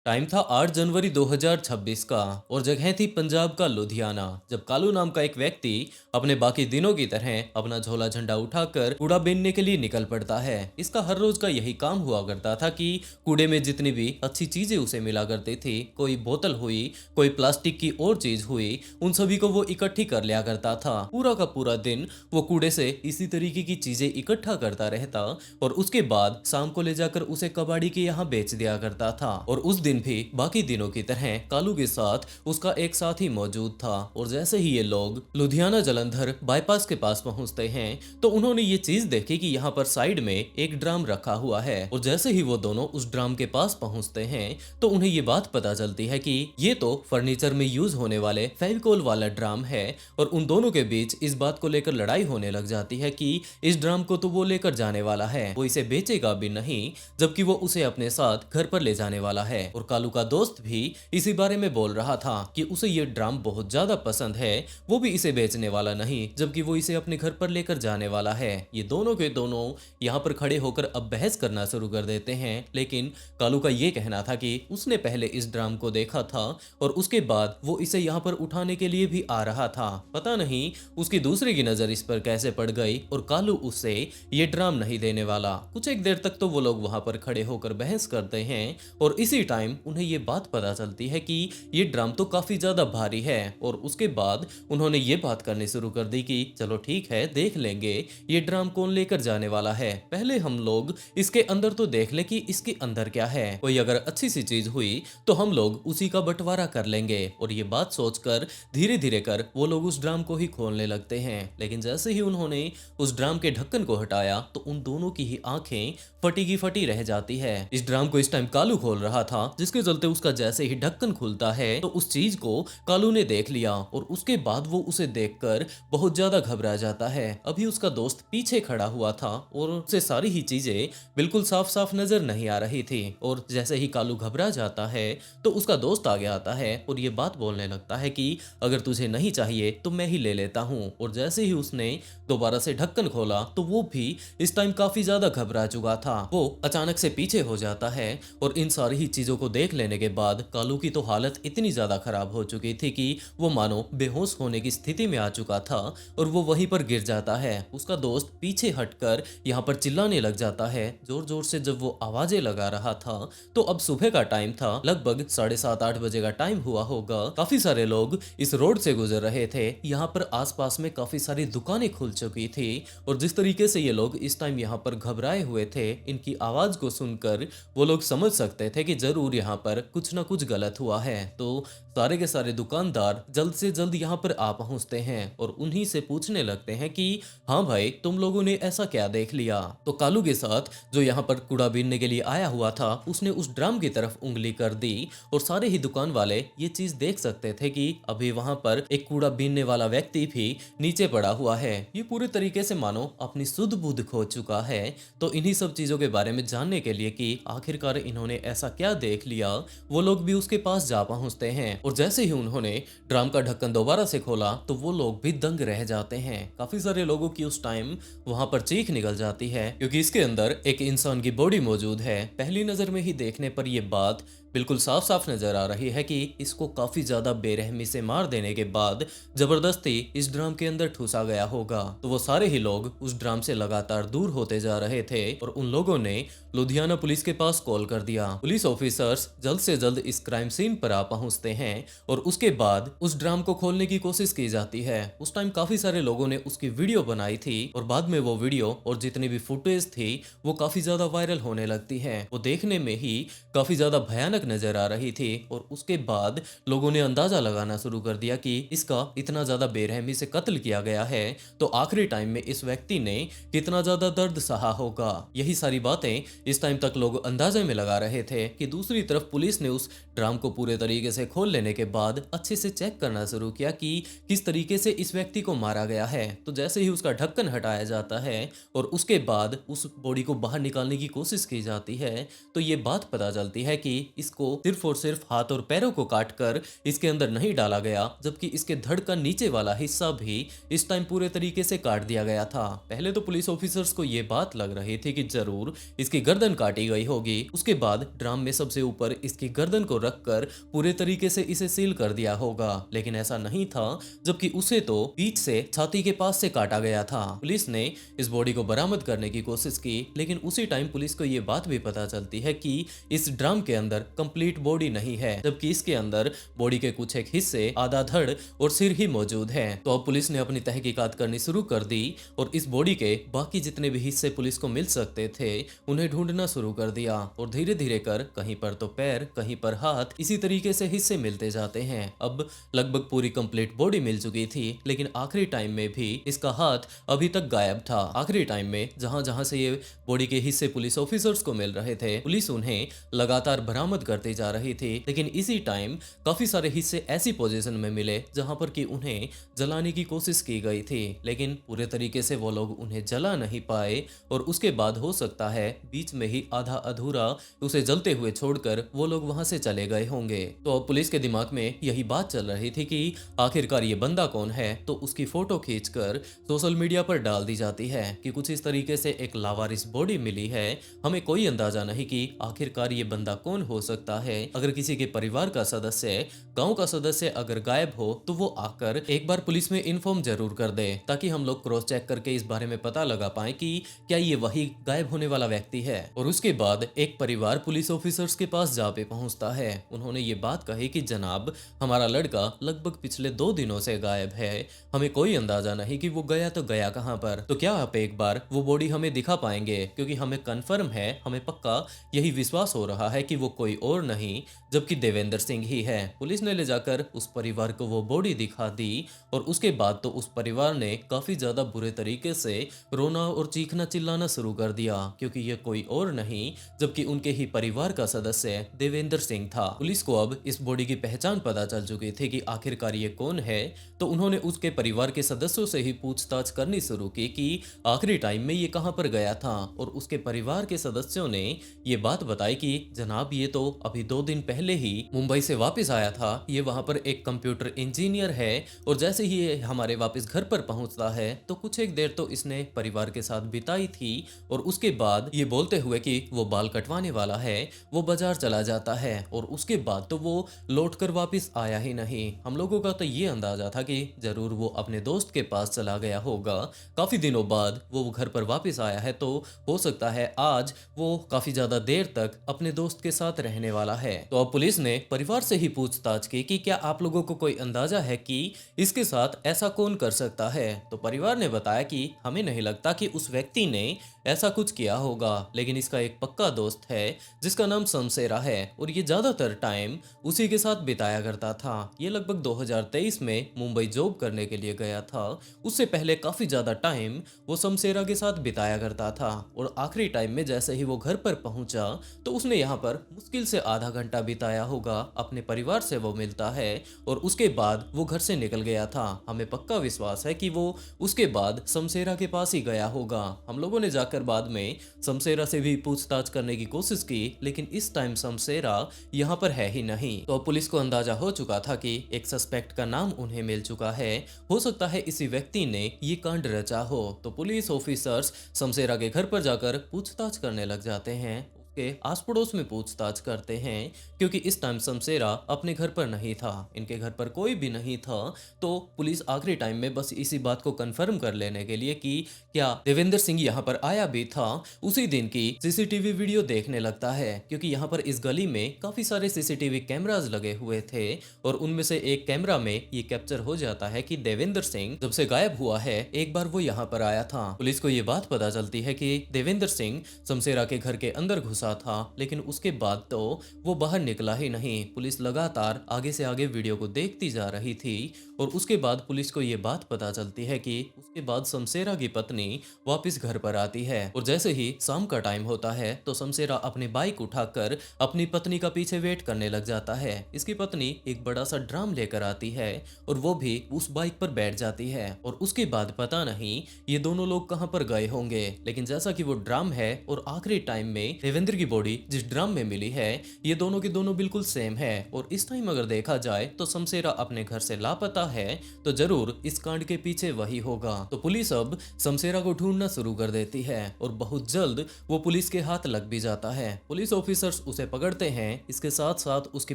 Time था 8 जनवरी 2026 का और जगह थी पंजाब का लुधियाना। जब कालू नाम का एक व्यक्ति अपने बाकी दिनों की तरह अपना झोला झंडा उठाकर कूड़ा बीनने के लिए निकल पड़ता है। इसका हर रोज का यही काम हुआ करता था कि कूड़े में जितनी भी अच्छी चीजें उसे मिला करती थी, कोई बोतल हुई, कोई प्लास्टिक की और चीज हुई, उन सभी को वो इकट्ठी कर लिया करता था। पूरा का पूरा दिन वो कूड़े से इसी तरीके की चीजें इकट्ठा करता रहता और उसके बाद शाम को ले जाकर उसे कबाड़ी के यहाँ बेच दिया करता था। और उस दिन भी बाकी दिनों की तरह कालू के साथ उसका एक साथी मौजूद था। और जैसे ही ये लोग लुधियाना जालंधर बाईपास के पास पहुंचते हैं तो उन्होंने ये चीज देखी कि यहाँ पर साइड में एक ड्रम रखा हुआ है। और जैसे ही वो दोनों उस ड्रम के पास पहुंचते हैं तो उन्हें ये बात पता चलती है कि ये तो फर्नीचर में यूज होने वाले फेविकोल वाला ड्रम है। और उन दोनों के बीच इस बात को लेकर लड़ाई होने लग जाती है कि इस ड्रम को तो वो लेकर जाने वाला है, वो इसे बेचेगा भी नहीं, जबकि वो उसे अपने साथ घर पर ले जाने वाला है। और कालू का दोस्त भी इसी बारे में बोल रहा था कि उसे ये ड्रम बहुत ज्यादा पसंद है, वो भी इसे बेचने वाला नहीं, जबकि वो इसे अपने घर पर लेकर जाने वाला है। ये दोनों के दोनों यहाँ पर खड़े होकर अब बहस करना शुरू कर देते हैं। लेकिन कालू का ये कहना था कि उसने पहले इस ड्रम को देखा था और उसके बाद वो इसे यहाँ पर उठाने के लिए भी आ रहा था। पता नहीं उसकी दूसरे की नजर इस पर कैसे पड़ गई और कालू उससे ये ड्रम नहीं देने वाला। कुछ एक देर तक तो वो लोग वहां पर खड़े होकर बहस करते हैं और इसी टाइम उन्हें ये बात पता चलती है कि ये ड्रम तो काफी ज्यादा भारी है। और उसके बाद उन्होंने ये बात करनी शुरू कर दी कि चलो ठीक है, देख लेंगे ये ड्रम कौन लेकर जाने वाला है, पहले हम लोग इसके अंदर तो देख ले कि इसके अंदर क्या है, कोई अगर अच्छी सी चीज हुई तो हम लोग उसी का बंटवारा कर लेंगे। और ये बात सोचकर धीरे धीरे कर वो लोग उस ड्रम को ही खोलने लगते हैं। लेकिन जैसे ही उन्होंने उस ड्रम के ढक्कन को हटाया तो उन दोनों की ही आंखें फटी की फटी रह जाती है। इस ड्रम को इस टाइम कालू खोल रहा था, जिसके चलते उसका जैसे ही ढक्कन खुलता है तो उस चीज को कालू ने देख लिया और उसके बाद वो उसे देखकर बहुत ज्यादा घबरा जाता है। अभी उसका दोस्त पीछे खड़ा हुआ था और उसे सारी ही चीजें बिल्कुल साफ साफ नजर नहीं आ रही थी। और जैसे ही कालू घबरा जाता है तो उसका दोस्त आगे आता है और ये बात बोलने लगता है कि अगर तुझे नहीं चाहिए तो मैं ही ले लेता हूँ। और जैसे ही उसने दोबारा से ढक्कन खोला तो वो भी इस टाइम काफी ज्यादा घबरा चुका था। वो अचानक से पीछे हो जाता है और इन सारी ही चीजों को देख लेने के बाद कालू की तो हालत इतनी ज्यादा खराब हो चुकी थी कि वो मानो बेहोश होने की स्थिति में आ चुका था और वो वहीं पर गिर जाता है। उसका दोस्त पीछे हटकर यहाँ पर चिल्लाने लग जाता है जोर जोर से। जब वो आवाजें लगा रहा था तो अब सुबह का टाइम था, लगभग 7:30-8 बजे का टाइम हुआ होगा। काफी सारे लोग इस रोड से गुजर रहे थे। यहाँ पर आसपास में काफी सारी दुकानें खुल चुकी थी और जिस तरीके से ये लोग इस टाइम यहाँ पर घबराए हुए थे, इनकी आवाज को सुनकर वो लोग समझ सकते थे कि जरूर यहाँ पर कुछ ना कुछ गलत हुआ है। तो सारे के सारे दुकानदार जल्द से जल्द यहाँ पर आ पहुंचते हैं और उन्हीं से पूछने लगते हैं कि हाँ भाई, तुम लोगों ने ऐसा क्या देख लिया। तो कालू के साथ जो यहाँ पर कूड़ा बीनने के लिए आया हुआ था उसने उस ड्रम की तरफ उंगली कर दी और सारे ही दुकान वाले ये चीज देख सकते थे कि अभी वहां पर एक कूड़ा बीनने वाला व्यक्ति भी नीचे पड़ा हुआ है। ये पूरे तरीके से मानो अपनी सुध बुध खो चुका है। तो इन्हीं सब चीजों के बारे में जानने के लिए कि आखिरकार इन्होंने ऐसा क्या देख लिया, वो लोग भी उसके पास जा पहुंचते हैं। और जैसे ही उन्होंने ड्रम का ढक्कन दोबारा से खोला तो वो लोग भी दंग रह जाते हैं। काफी सारे लोगों की उस टाइम वहां पर चीख निकल जाती है क्योंकि इसके अंदर एक इंसान की बॉडी मौजूद है। पहली नजर में ही देखने पर यह बात बिल्कुल साफ साफ नजर आ रही है कि इसको काफी ज्यादा बेरहमी से मार देने के बाद जबरदस्ती इस ड्रम के अंदर ठूसा गया होगा। तो वो सारे ही लोग उस ड्रम से लगातार दूर होते जा रहे थे और उन लोगों ने लुधियाना पुलिस के पास कॉल कर दिया। पुलिस ऑफिसर्स जल्द से जल्द इस क्राइम सीन पर आ पहुंचते हैं और उसके बाद उस ड्रम को खोलने की कोशिश की जाती है। उस टाइम काफी सारे लोगों ने उसकी वीडियो बनाई थी और बाद में वो वीडियो और जितनी भी फुटेज थी वो काफी ज्यादा वायरल होने लगती है। वो देखने में ही काफी ज्यादा भयानक नजर आ रही थी और उसके बाद लोगों ने अंदाजा लगाना शुरू कर दिया कि इसका इतना ज्यादा बेरहमी से कत्ल किया गया है तो आखिरी टाइम में इस व्यक्ति ने कितना ज्यादा दर्द सहा होगा। यही सारी बातें इस टाइम तक लोग अंदाजे में लगा रहे थे कि दूसरी तरफ पुलिस ने उस ड्रम को पूरे तरीके से खोल लेने के बाद अच्छे से चेक करना शुरू किया कि किस तरीके से इस व्यक्ति को मारा गया है। तो जैसे ही उसका ढक्कन हटाया जाता है और उसके बाद उस बॉडी को बाहर निकालने की कोशिश की जाती है तो ये बात पता चलती है कि इस इसको सिर्फ और सिर्फ हाथ और पैरों को काटकर इसके अंदर नहीं डाला गया, जबकि इसके धड़ का नीचे वाला हिस्सा भी इस टाइम पूरे तरीके से काट दिया गया था। पहले तो पुलिस ऑफिसर्स को यह बात लग रही थी कि जरूर इसकी गर्दन काटी गई होगी। उसके बाद ड्रम में सबसे ऊपर इसकी गर्दन को रखकर पूरे तरीके से इसे सील कर दिया होगा, लेकिन ऐसा नहीं था, जबकि उसे तो पीठ से छाती के पास से काटा गया था। पुलिस ने इस बॉडी को बरामद करने की कोशिश की, लेकिन उसी टाइम पुलिस को यह बात भी पता चलती है कि इस ड्रम के अंदर कंप्लीट बॉडी नहीं है, जबकि इसके अंदर बॉडी के कुछ एक हिस्से, आधा धड़ और सिर ही मौजूद है। तो अब पुलिस ने अपनी तहकीकात करनी शुरू कर दी और इस बॉडी के बाकी जितने भी हिस्से पुलिस को मिल सकते थे उन्हें ढूंढना शुरू कर दिया और धीरे धीरे कर कहीं पर तो पैर, कहीं पर हाथ, इसी तरीके से हिस्से मिलते जाते हैं। अब लगभग पूरी कंप्लीट बॉडी मिल चुकी थी, लेकिन आखिरी टाइम में भी इसका हाथ अभी तक गायब था। आखिरी टाइम में जहां जहां से ये बॉडी के हिस्से पुलिस ऑफिसर्स को मिल रहे थे, पुलिस उन्हें लगातार बरामद करती जा रही थी, लेकिन इसी टाइम काफी सारे हिस्से ऐसी पोजीशन में मिले जहां पर कि उन्हें जलाने की कोशिश की गई थी, लेकिन पूरे तरीके से वो लोग उन्हें जला नहीं पाए और उसके बाद हो सकता है बीच में ही आधा अधूरा उसे जलते हुए छोड़कर वो लोग वहां से चले गए होंगे। तो अब पुलिस के दिमाग में यही बात चल रही थी कि आखिरकार ये बंदा कौन है। तो उसकी फोटो खींचकर सोशल मीडिया पर डाल दी जाती है कि कुछ इस तरीके से एक लावारिस बॉडी मिली है, हमें कोई अंदाजा नहीं कि आखिरकार ये बंदा कौन हो सकता है। अगर किसी के परिवार का सदस्य, गांव का सदस्य अगर गायब हो तो वो आकर एक बार पुलिस में इन्फॉर्म जरूर कर दे, ताकि हम लोग क्रॉस चेक करके इस बारे में पता लगा पाए कि क्या ये वही गायब होने वाला व्यक्ति है। और उसके बाद एक परिवार पुलिस ऑफिसर्स के पास जा पे पहुंचता है। उन्होंने ये बात कही कि जनाब, हमारा लड़का लगभग पिछले 2 दिनों से गायब है, हमें कोई अंदाजा नहीं कि वो गया तो गया कहां पर। तो क्या आप एक बार वो बॉडी हमें दिखा पाएंगे, क्योंकि हमें कंफर्म है, हमें पक्का यही विश्वास हो रहा है कि वो कोई और नहीं जबकि देवेंद्र सिंह ही है। पुलिस ने ले जाकर उस परिवार को वो बॉडी दिखा दी और उसके बाद तो उस परिवार ने काफी ज्यादा बुरे तरीके से रोना और चीखना चिल्लाना शुरू कर दिया, क्योंकि ये कोई और नहीं जबकि उनके ही परिवार का सदस्य देवेंद्र सिंह था। पुलिस को अब इस बॉडी की पहचान पता चल चुकी थी कि आखिरकार ये कौन है, तो उन्होंने उसके परिवार के सदस्यों से ही पूछताछ करनी शुरू की कि आखिरी टाइम में ये कहां पर गया था। और उसके परिवार के सदस्यों ने ये बात बताई कि जनाब, ये तो अभी 2 दिन पहले ही मुंबई से वापस आया था, ये वहां पर एक कंप्यूटर इंजीनियर है और जैसे ही ये हमारे वापस घर पर पहुंचता है तो कुछ एक देर तो इसने परिवार के साथ बिताई थी और उसके बाद ये बोलते हुए कि वो बाल कटवाने वाला है, वो बाजार चला जाता है और उसके बाद तो वो लौटकर वापस आया ही नहीं। हम लोगों का तो ये अंदाजा था कि जरूर वो अपने दोस्त के पास चला गया होगा। काफी दिनों बाद वो घर पर वापस आया है, तो हो सकता है आज वो काफी ज्यादा देर तक अपने दोस्त के साथ रहने वाला है। तो अब पुलिस ने परिवार से ही पूछताछ की कि क्या आप लोगों को कोई अंदाजा है कि इसके साथ ऐसा कौन कर सकता है। तो परिवार ने बताया कि हमें नहीं लगता कि उस व्यक्ति ने ऐसा कुछ किया होगा, लेकिन इसका एक पक्का दोस्त है जिसका नाम शमशेरा है और ये ज्यादातर टाइम उसी के साथ बिताया करता था। ये लगभग 2023 में मुंबई जॉब करने के लिए गया था, उससे पहले काफी ज्यादा टाइम वो शमशेरा के साथ बिताया करता था और आखिरी टाइम में जैसे ही वो घर पर पहुंचा तो उसने यहाँ पर मुश्किल से आधा घंटा बिताया होगा, अपने परिवार से वो मिलता है और उसके बाद वो घर से निकल गया था। हमें पक्का विश्वास है कि वो उसके बाद शमशेरा के पास ही गया होगा। हम लोगों ने जाकर बाद में शमशेरा से भी पूछताछ करने की कोशिश की, लेकिन इस टाइम शमशेरा यहाँ पर है ही नहीं। तो अब पुलिस को अंदाजा हो चुका था कि एक सस्पेक्ट का नाम उन्हें मिल चुका है, हो सकता है इसी व्यक्ति ने ये कांड रचा हो। तो पुलिस ऑफिसर्स शमशेरा के घर पर जाकर पूछताछ करने लग जाते हैं, के आस पड़ोस में पूछताछ करते हैं, क्योंकि इस टाइम शमशेरा अपने घर पर नहीं था, इनके घर पर कोई भी नहीं था। तो पुलिस आखिरी टाइम में बस इसी बात को कंफर्म कर लेने के लिए कि क्या देवेंद्र सिंह यहाँ पर आया भी था, उसी दिन की सीसीटीवी वीडियो देखने लगता है, क्योंकि यहाँ पर इस गली में काफी सारे सीसीटीवी कैमरास लगे हुए थे और उनमें से एक कैमरा में ये कैप्चर हो जाता है कि देवेंद्र सिंह जब से गायब हुआ है एक बार वो यहाँ पर आया था। पुलिस को ये बात पता चलती है कि देवेंद्र सिंह शमशेरा के घर के अंदर घुसा था, लेकिन उसके बाद तो वो बाहर निकला ही नहीं। पुलिस लगातार आगे से आगे वीडियो को देखती जा रही थी और उसके बाद पुलिस को ये बात पता चलती है कि उसके बाद शमशेरा की पत्नी वापस घर पर आती है और जैसे ही शाम का टाइम होता है तो शमशेरा अपनी बाइक उठाकर अपनी पत्नी का पीछे वेट करने लग जाता है। इसकी पत्नी एक बड़ा सा ड्रम लेकर आती है और वो भी उस बाइक पर बैठ जाती है और उसके बाद पता नहीं ये दोनों लोग कहां पर गए होंगे, लेकिन जैसा कि वो ड्रम है और आखिरी टाइम में देवेंद्र देवेंद्र की बॉडी जिस ड्रम में मिली है ये दोनों की दोनों बिल्कुल सेम है और इस टाइम अगर देखा जाए तो शमशेरा अपने घर से लापता है तो जरूर इस कांड के पीछे वही होगा। तो पुलिस अब शमशेरा को ढूंढना शुरू कर देती है और बहुत जल्द वो पुलिस के हाथ लग भी जाता है। पुलिस ऑफिसर्स उसे पकड़ते हैं, इसके साथ साथ उसकी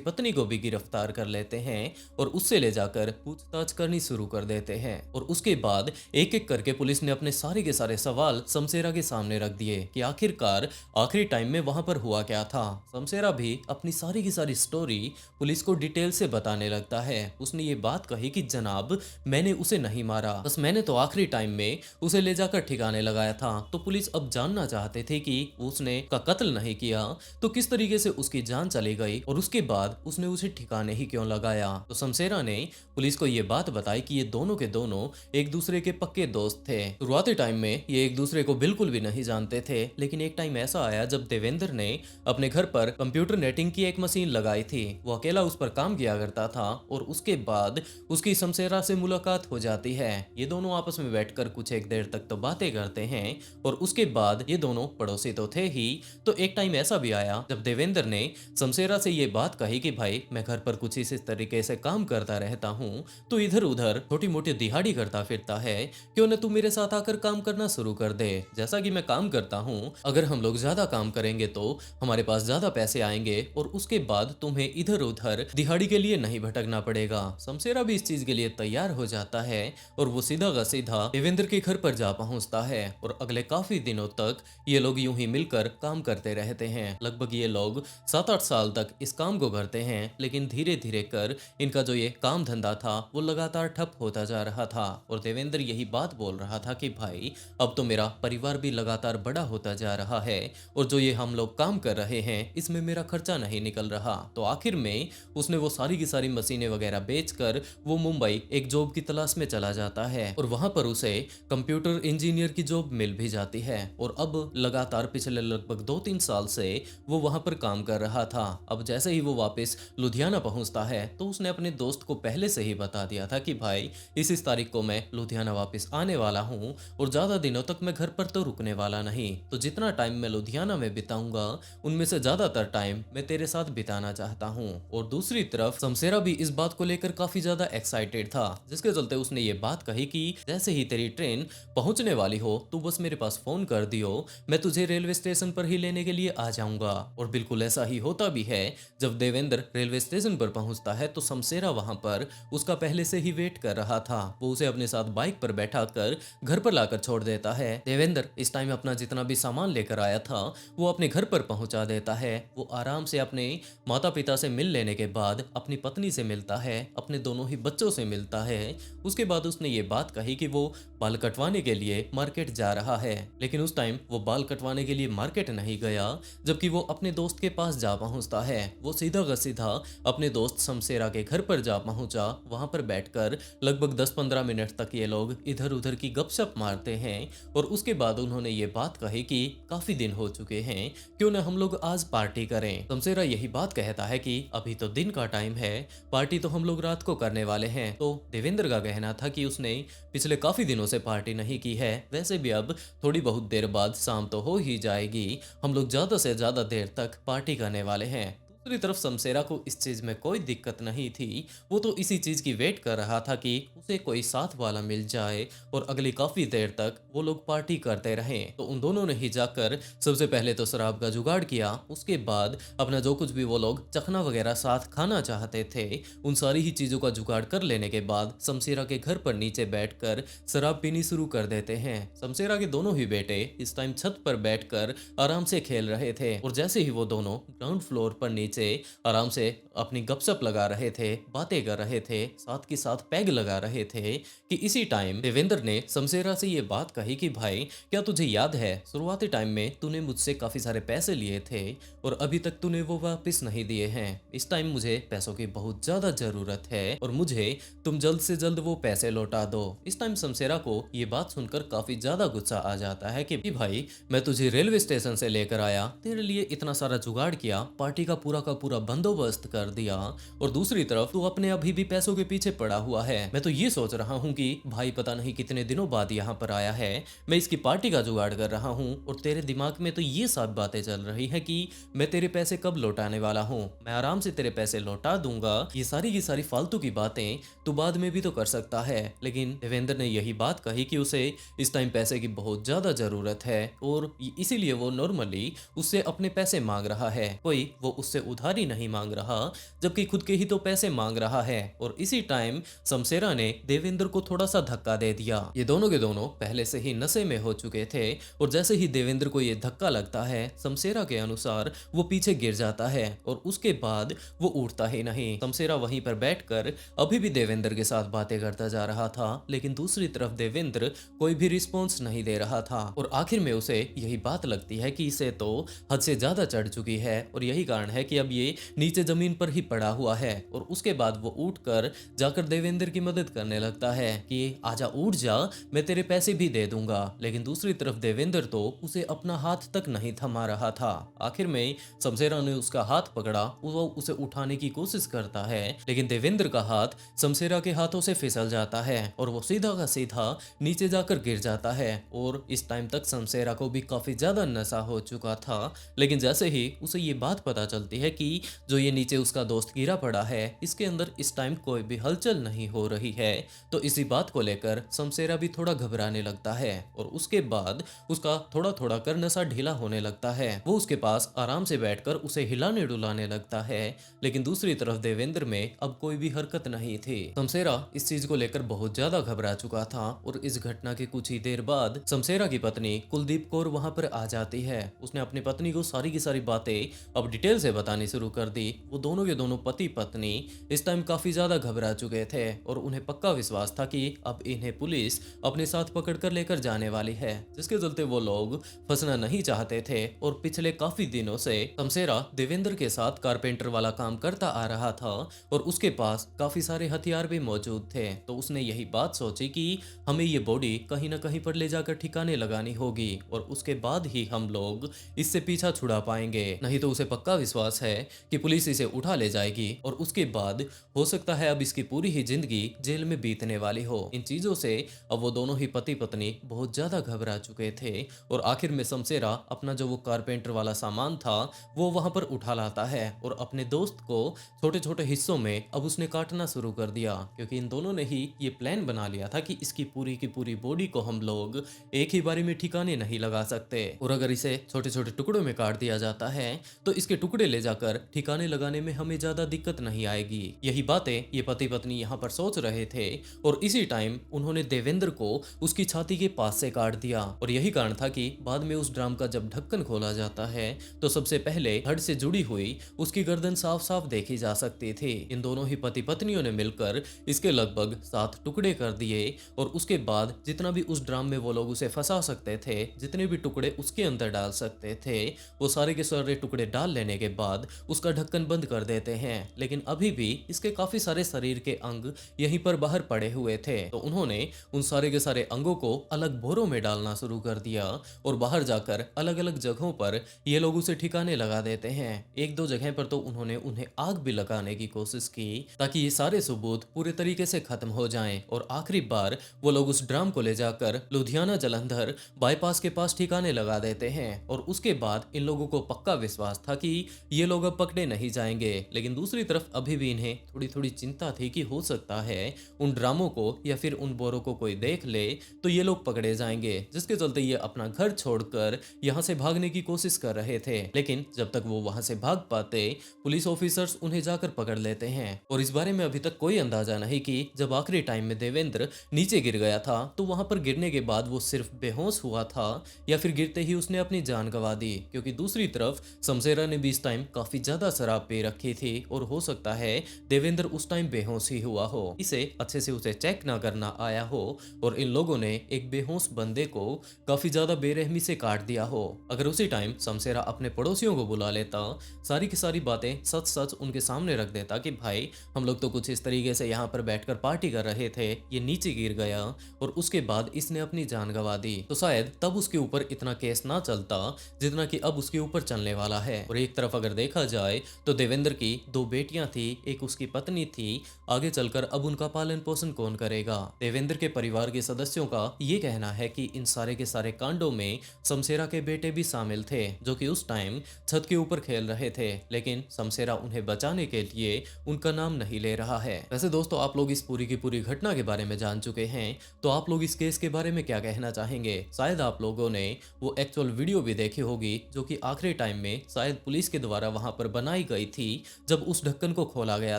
पत्नी को भी गिरफ्तार कर लेते हैं और उससे ले जाकर पूछताछ करनी शुरू कर देते हैं। और उसके बाद एक एक करके पुलिस ने अपने सारे के सारे सवाल शमशेरा के सामने रख दिए कि आखिरकार आखिरी टाइम में वहां पर हुआ क्या था। शमशेरा भी अपनी सारी की सारी स्टोरी पुलिस को डिटेल से बताने लगता है। उसने ये बात कही कि जनाब मैंने उसे नहीं मारा, बस मैंने तो आखिरी टाइम में उसे ले जाकर ठिकाने लगाया था। तो पुलिस अब जानना चाहते थे कि उसने का कत्ल नहीं किया तो किस तरीके से उसकी जान चली गई और उसके बाद उसने उसे ठिकाने ही क्यों लगाया। तो शमशेरा ने पुलिस को ये बात बताई कि ये दोनों के दोनों एक दूसरे के पक्के दोस्त थे। शुरुआती टाइम में ये एक दूसरे को बिल्कुल भी नहीं जानते थे, लेकिन एक टाइम ऐसा आया जब देवेंद्र ने अपने घर पर कंप्यूटर नेटिंग की एक मशीन लगाई थी। वो अकेला उस पर काम किया करता था और उसके बाद उसकी शमशेरा से मुलाकात हो जाती है। ये दोनों आपस में बैठकर कुछ एक देर तक तो बातें करते हैं और उसके बाद ये दोनों पड़ोसी तो थे ही, तो एक टाइम ऐसा भी आया जब देवेंद्र ने शमशेरा से ये बात कही कि भाई मैं घर पर कुछ इस तरीके से काम करता रहता हूँ तो इधर उधर छोटी मोटी दिहाड़ी करता फिरता है, क्यों न तू मेरे साथ आकर काम करना शुरू कर दे। जैसा कि मैं काम करता हूँ, अगर हम लोग ज्यादा काम करेंगे तो हमारे पास ज्यादा पैसे आएंगे और उसके बाद तुम्हें इधर उधर दिहाड़ी के लिए नहीं भटकना पड़ेगा। शमशेरा भी इस चीज के लिए तैयार हो जाता है और वो सीधा का सीधा देवेंद्र के घर पर जा पहुंचता है और अगले काफी दिनों तक ये लोग यूं ही मिलकर काम करते रहते हैं। लगभग ये लोग 7-8 साल तक इस काम को करते हैं, लेकिन धीरे धीरे कर इनका जो ये काम धंधा था वो लगातार ठप होता जा रहा था और देवेंद्र यही बात बोल रहा था कि भाई अब तो मेरा परिवार भी लगातार बड़ा होता जा रहा है और जो ये हम लोग काम कर रहे हैं इसमें मेरा खर्चा नहीं निकल रहा। तो आखिर में उसने वो सारी की सारी मशीनें वगैरह बेचकर वो मुंबई एक जॉब की तलाश में चला जाता है और वहां पर उसे कंप्यूटर इंजीनियर की जॉब मिल भी जाती है और अब लगातार पिछले लगभग 2-3 साल से वो वहां पर काम कर रहा था। अब जैसे ही वो वापस लुधियाना पहुंचता है तो उसने अपने दोस्त को पहले से ही बता दिया था कि भाई इस तारीख को मैं लुधियाना वापस आने वाला हूं और ज्यादा दिनों तक मैं घर पर तो रुकने वाला नहीं, तो जितना टाइम मैं लुधियाना में बिताऊंगा उनमें से ज्यादातर टाइम मैं तेरे साथ बिताना चाहता हूँ। और दूसरी तरफ शमशेरा भी इस बात को लेकर काफी ज्यादा एक्साइटेड था, जिसके चलते उसने ये बात कही कि जैसे ही तेरी ट्रेन पहुंचने वाली हो तू बस मेरे पास फोन कर दियो, मैं तुझे रेलवे स्टेशन पर ही लेने के लिए आ जाऊंगा। और बिल्कुल ऐसा ही होता भी है। जब देवेंद्र रेलवे स्टेशन पर पहुंचता है तो शमशेरा वहां पर उसका पहले से ही वेट कर रहा था। वो उसे अपने साथ बाइक पर बैठा कर घर पर लाकर छोड़ देता है। देवेंद्र इस टाइम अपना जितना भी सामान लेकर आया था वो अपने घर पर पहुंचा देता है। वो आराम से अपने माता पिता से मिल लेने के बाद अपनी पत्नी से मिलता है, अपने दोनों ही बच्चों से मिलता है। उसके बाद उसने ये बात कही कि वो बाल कटवाने के लिए मार्केट जा रहा है, लेकिन उस टाइम वो बाल कटवाने के लिए मार्केट नहीं गया, जबकि वो अपने दोस्त के पास जा पहुंचता है। वो सीधा का सीधा अपने दोस्त शमशेरा के घर पर जा पहुंचा। वहां पर बैठकर लगभग 10-15 मिनट तक ये लोग इधर उधर की गपशप मारते हैं और उसके बाद उन्होंने ये बात कही कि काफी दिन हो चुके हैं, क्यों न हम लोग आज पार्टी करें। शमशेरा यही बात कहता है कि अभी तो दिन का टाइम है, पार्टी तो हम लोग रात को करने वाले हैं। तो देवेंद्र का कहना था कि उसने पिछले काफी दिनों से पार्टी नहीं की है, वैसे भी अब थोड़ी बहुत देर बाद शाम तो हो ही जाएगी, हम लोग ज्यादा से ज्यादा देर तक पार्टी करने वाले हैं। दूसरी तरफ शमशेरा को इस चीज में कोई दिक्कत नहीं थी, वो तो इसी चीज की वेट कर रहा था कि उसे कोई साथ वाला मिल जाए और अगली काफी देर तक वो लोग पार्टी करते रहें। तो उन दोनों ने ही जाकर सबसे पहले तो शराब का जुगाड़ किया, उसके बाद अपना जो कुछ भी वो लोग चखना वगैरह साथ खाना चाहते थे उन सारी ही चीजों का जुगाड़ कर लेने के बाद शमशेरा के घर पर नीचे बैठकर शराब पीनी शुरू कर देते हैं। शमशेरा के दोनों ही बेटे इस टाइम छत पर बैठकर आराम से खेल रहे थे और जैसे ही वो दोनों ग्राउंड फ्लोर पर नीचे आराम से अपनी गपशप लगा रहे थे, बातें कर रहे थे, साथ के साथ पैग लगा रहे थे कि इसी टाइम देवेंद्र ने शमशेरा से ये बात कही कि भाई क्या तुझे याद है शुरुआती टाइम में तूने मुझसे काफी सारे पैसे लिए थे और अभी तक तूने वो वापस नहीं दिए हैं। इस टाइम मुझे पैसों की बहुत ज्यादा जरूरत है और मुझे तुम जल्द से जल्द वो पैसे लौटा दो। इस टाइम शमशेरा को ये बात सुनकर काफी ज्यादा गुस्सा आ जाता है कि भाई मैं तुझे रेलवे स्टेशन से लेकर आया, तेरे लिए इतना सारा जुगाड़ किया, पार्टी का पूरा बंदोबस्त कर कर दिया और दूसरी तरफ तू अपने अभी भी पैसों के पीछे पड़ा हुआ है। मैं तो ये सोच रहा हूँ कि भाई पता नहीं कितने दिनों बाद यहाँ पर आया है, मैं इसकी पार्टी का जुगाड़ कर रहा हूँ और तेरे दिमाग में तो ये सब बातें चल रही है कि मैं तेरे पैसे कब लौटाने वाला हूँ, मैं आराम से तेरे पैसे लौटा दूंगा। ये सारी की सारी फालतू की बातें तू बाद में भी तो कर सकता है। लेकिन देवेंद्र ने यही बात कही कि उसे इस टाइम पैसे की बहुत ज्यादा जरूरत है और इसीलिए वो नॉर्मली उससे अपने पैसे मांग रहा है, कोई वो उससे उधारी नहीं मांग रहा, जबकि खुद के ही तो पैसे मांग रहा है। और इसी टाइम शमशेरा ने देवेंद्र को थोड़ा सा धक्का दे दिया। ये दोनों के दोनों पहले से ही नशे में हो चुके थे और जैसे ही देवेंद्र को ये धक्का लगता है, शमशेरा के अनुसार वो पीछे गिर जाता है और उसके बाद वो उठता ही नहीं। शमशेरा वहीं पर बैठकर अभी भी देवेंद्र के साथ बातें करता जा रहा था, लेकिन दूसरी तरफ देवेंद्र कोई भी रिस्पॉन्स नहीं दे रहा था और आखिर में उसे यही बात लगती है कि इसे तो हद से ज्यादा चढ़ चुकी है और यही कारण है कि अब ये नीचे जमीन पर ही पड़ा हुआ है। और उसके बाद वो उठकर जाकर देवेंद्र की मदद करने लगता है कि आजा उठ जा, मैं तेरे पैसे भी दे दूंगा। लेकिन दूसरी तरफ देवेंद्र तो उसे अपना हाथ तक नहीं थमा रहा था। आखिर में शमशेरा ने उसका हाथ पकड़ा, वो उसे उठाने की कोशिश करता है, लेकिन देवेंद्र का हाथ शमशेरा के हाथों से फिसल जाता है और वो सीधा का सीधा नीचे जाकर गिर जाता है। और इस टाइम तक शमशेरा को भी काफी ज्यादा नशा हो चुका था, लेकिन जैसे ही उसे ये बात पता चलती है कि जो ये नीचे उसका दोस्त गिरा पड़ा है, इसके अंदर इस टाइम कोई भी हलचल नहीं हो रही है, तो इसी बात को लेकर शमशेरा भी थोड़ा घबराने लगता है और उसके बाद उसका थोड़ा थोड़ा कर नशा ढीला होने लगता है। वो उसके पास आराम से बैठकर उसे हिलाने डुलाने लगता है, लेकिन दूसरी तरफ देवेंद्र में अब कोई भी हरकत नहीं थी। शमशेरा इस चीज को लेकर बहुत ज्यादा घबरा चुका था और इस घटना के कुछ ही देर बाद शमशेरा की पत्नी कुलदीप कौर वहां पर आ जाती है। उसने अपनी पत्नी को सारी की सारी बातें अब डिटेल से बतानी शुरू कर दी। वो दोनों के दोनों पति पत्नी इस टाइम काफी ज्यादा घबरा चुके थे और उन्हें पक्का विश्वास था कि अब इन्हें पुलिस अपने साथ पकड़कर लेकर जाने वाली है, जिसके चलते वो लोग फंसना नहीं चाहते थे। और पिछले काफी दिनों से शमशेरा देवेंद्र के साथ कारपेंटर वाला काम करता आ रहा था और उसके पास काफी सारे हथियार भी मौजूद थे। तो उसने यही बात सोची कि हमें ये बॉडी कहीं ना कहीं पर ले जाकर ठिकाने लगानी होगी और उसके बाद ही हम लोग इससे पीछा छुड़ा पाएंगे। नहीं तो उसे पक्का विश्वास है कि पुलिस इसे उठा ले जाएगी और उसके बाद हो सकता है अब इसकी पूरी ही जिंदगी जेल में बीतने वाली हो। इन चीजों से अब वो दोनों ही पति पत्नी बहुत ज्यादा घबरा चुके थे और आखिर में शमशेरा अपना जो वो कारपेंटर वाला सामान था वो वहां पर उठा लाता है और अपने दोस्त को छोटे छोटे हिस्सों में अब उसने काटना शुरू कर दिया, क्योंकि इन दोनों ने ही ये प्लान बना लिया था कि इसकी पूरी की पूरी बॉडी को हम लोग एक ही बारी में ठिकाने नहीं लगा सकते और अगर इसे छोटे छोटे टुकड़ों में काट दिया जाता है तो इसके टुकड़े ले जाकर ठिकाने लगाने में हमें ज्यादा दिक्कत नहीं आएगी। यही बातें ये पति पत्नी यहाँ पर सोच रहे थे और इसी टाइम उन्होंने देवेंद्र को उसकी छाती के पास से काट दिया और यही कारण था कि बाद में उस ड्राम का जब ढक्कन खोला जाता है तो सबसे पहले धड़ से जुड़ी हुई उसकी गर्दन साफ साफ देखी जा सकती थी। इन दोनों ही पति पत्नियों ने मिलकर इसके लगभग 7 टुकड़े कर दिए और उसके बाद जितना भी उस ड्राम में वो लोग उसे फंसा सकते थे, जितने भी टुकड़े उसके अंदर डाल सकते थे, वो सारे के सारे टुकड़े डाल लेने के बाद उसका ढक्कन बंद कर देते हैं। लेकिन अभी भी इसके काफी सारे शरीर के अंग यहीं पर बाहर पड़े हुए थे, तो उन्होंने उन सारे के सारे अंगों को अलग बोरों में डालना शुरू कर दिया और बाहर जाकर अलग अलग जगहों पर ये लोग उसे ठिकाने लगा देते हैं। एक दो जगह पर तो उन्होंने उन्हें आग भी लगाने की कोशिश की ताकि ये सारे सबूत पूरे तरीके से खत्म हो जाएं और आखिरी बार वो लोग उस ड्राम को ले जाकर लुधियाना जालंधर बाईपास के पास ठिकाने लगा देते हैं और उसके बाद इन लोगों को पक्का विश्वास था कि ये लोग अब पकड़े नहीं जाएंगे। लेकिन दूसरी तरफ अभी भी इन्हें थोड़ी थोड़ी चिंता थी कि हो सकता है उन ड्रामों को या फिर उन बोरों को कोई देख ले तो ये लोग पकड़े जाएंगे, जिसके चलते ये अपना घर छोड़कर यहाँ से भागने की कोशिश कर रहे थे। लेकिन जब तक वो वहां से भाग पाते पुलिस ऑफिसर्स उन्हें जाकर पकड़ लेते हैं और इस बारे में अभी तक कोई अंदाजा नहीं कि जब आखिरी टाइम में देवेंद्र नीचे गिर गया था तो वहां पर गिरने के बाद वो सिर्फ बेहोश हुआ था या फिर गिरते ही उसने अपनी जान गंवा दी, क्योंकि दूसरी तरफ शमशेरा ने भी इस टाइम काफी ज्यादा शराब पी रखी थी और हो सकता है देवेंद्र उस टाइम बेहोश ही हुआ हो, इसे अच्छे से उसे चेक ना करना आया हो और इन लोगों ने एक बेहोश बंदे को काफी ज्यादा बेरहमी से काट दिया हो। अगर उसी टाइम शमशेरा अपने पड़ोसियों को बुला लेता, सारी की सारी बातें सच सच उनके सामने रख देता कि भाई हम लोग तो कुछ इस तरीके से यहाँ पर बैठकर पार्टी कर रहे थे, ये नीचे गिर गया और उसके बाद इसने अपनी जान गंवा दी, तो शायद तब उसके ऊपर इतना केस ना चलता जितना कि अब उसके ऊपर चलने वाला है। और एक तरफ अगर देखा जाए तो देवेंद्र देवेंद्र की 2 बेटियां थी, एक उसकी पत्नी थी। आगे चलकर अब उनका पालन पोषण कौन करेगा? देवेंद्र के परिवार के सदस्यों का ये कहना है कि इन सारे के सारे कांडों में शमशेरा के बेटे भी शामिल थे, जो कि उस टाइम छत के ऊपर खेल रहे थे, लेकिन शमशेरा उन्हें बचाने के लिए उनका नाम नहीं ले रहा है। वैसे दोस्तों, आप लोग इस पूरी की पूरी घटना के बारे में जान चुके हैं, तो आप लोग इस केस के बारे में क्या कहना चाहेंगे? शायद आप लोगों ने वो एक्चुअल वीडियो भी देखी होगी, जो कि आखिरी टाइम में शायद पुलिस के द्वारा वहां पर बनाई गई थी, जब उस ढक्कन को खोला गया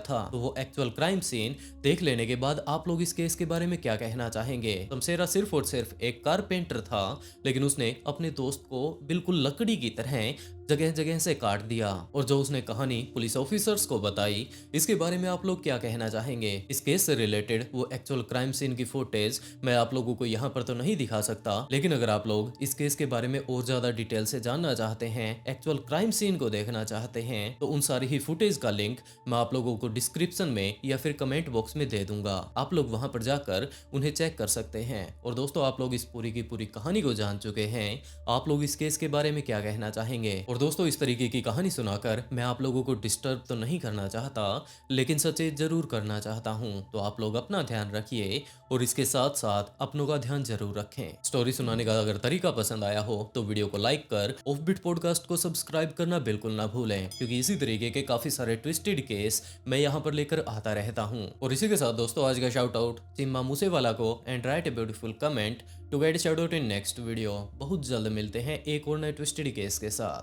था। तो वो एक्चुअल क्राइम सीन देख लेने के बाद आप लोग इस केस के बारे में क्या कहना चाहेंगे? शमशेरा सिर्फ और सिर्फ एक कारपेंटर था, लेकिन उसने अपने दोस्त को बिल्कुल लकड़ी की तरह जगह जगह से काट दिया, और जो उसने कहानी पुलिस ऑफिसर्स को बताई, इसके बारे में आप लोग क्या कहना चाहेंगे? इस केस से रिलेटेड वो एक्चुअल क्राइम सीन की फुटेज मैं आप लोगों को यहाँ पर तो नहीं दिखा सकता, लेकिन अगर आप लोग इस केस के बारे में और ज्यादा डिटेल से जानना चाहते हैं, एक्चुअल क्राइम सीन को देखना चाहते हैं, तो उन सारी ही फुटेज का लिंक मैं आप लोगों को डिस्क्रिप्शन में या फिर कमेंट बॉक्स में दे दूंगा। आप लोग वहां पर जाकर उन्हें चेक कर सकते हैं। और दोस्तों, आप लोग इस पूरी की पूरी कहानी को जान चुके हैं, आप लोग इस केस के बारे में क्या कहना चाहेंगे? और दोस्तों, इस तरीके की कहानी सुनाकर मैं आप लोगों को डिस्टर्ब तो नहीं करना चाहता, लेकिन सचेत जरूर करना चाहता हूं। तो आप लोग अपना ध्यान रखिए और इसके साथ साथ अपनों का ध्यान जरूर रखें। स्टोरी सुनाने का अगर तरीका पसंद आया हो तो वीडियो को लाइक कर ऑफबीट पॉडकास्ट को सब्सक्राइब करना बिल्कुल ना भूलें, क्योंकि इसी तरीके के काफी सारे ट्विस्टेड केस मैं यहाँ पर लेकर आता रहता हूँ। और इसी के साथ दोस्तों, आज का शाउट आउट चिम्मा मूसेवाला को, and write a beautiful comment to get shout out in next video. बहुत जल्द मिलते हैं एक और नए ट्विस्टेड केस के साथ।